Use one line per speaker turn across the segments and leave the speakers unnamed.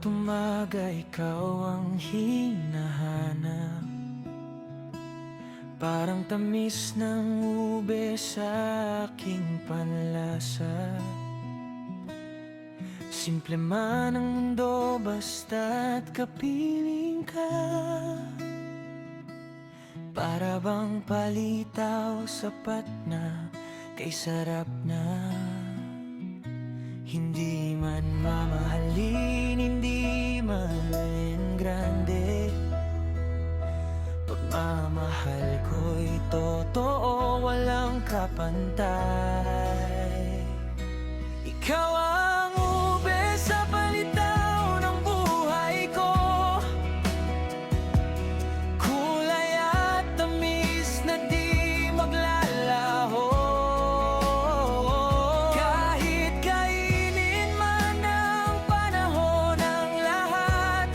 Bawat umaga ikaw ang hinahanap, parang tamis ng ube sa aking panlasa. Simple man ang mundo basta't kapiling ka, para bang palitaw sapat na kay sarap na. Hindi man mamahalin, hindi man grande, pagmamahal ko'y totoo, walang kapantay. Ikaw ang ube sa palitaw ng buhay ko, kulay at tamis na di maglalaho. Kahit kainin man ng panahon ang lahat,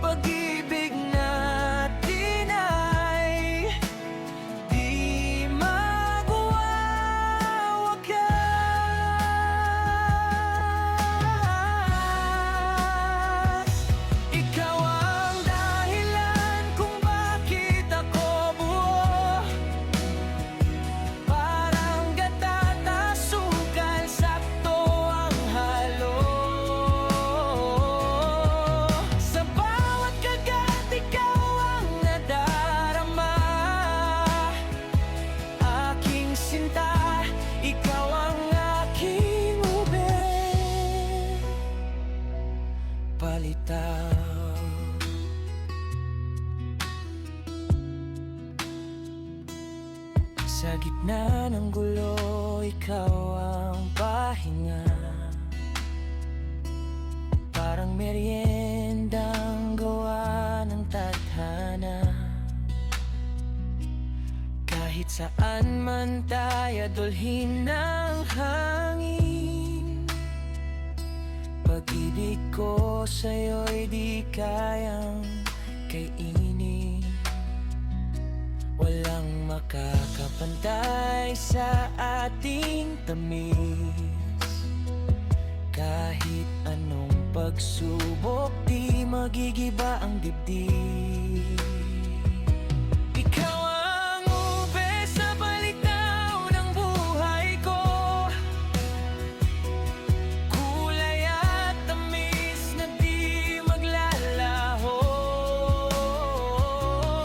pag-ibig natin ay di magwawakas. Ikaw ang dahilan kung bakit ako buo, parang gata at asukal, sakto ang halo. Sa bawat kagat ikaw ang nadarama, aking sinta, ikaw ang aking ube. Palitaw. Sa gitna ng gulo, ikaw ang pahinga, parang meriendang gawa ng tadhana. Kahit saan man tayo dulhin ng hangin, pag-ibig ko sa'yo'y di kayang kainin. Walang makakapantay sa ating tamis, kahit anong pagsubok di magigiba ang dibdib. Ikaw ang ube sa palitaw ng buhay ko, kulay at tamis na di maglalaho.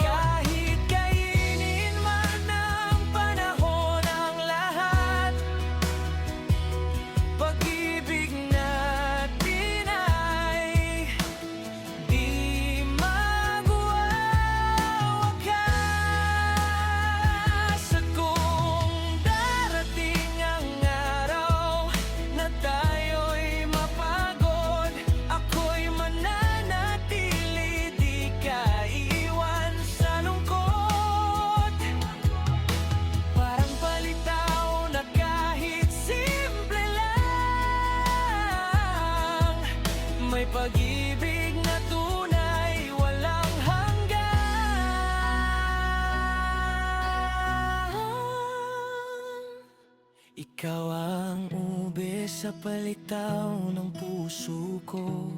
Kahit kainin man ng panahon ang lahat, pag-ibig natin ay di magwawakas. At kung darating ang araw na tayo'y mapagod, ako'y mananatili, di ka iiwan sa lungkot. Parang palitaw na kahit simple lang, may pag-ibig na tunay, walang hanggan. Ikaw ang ube sa palitaw ng puso ko,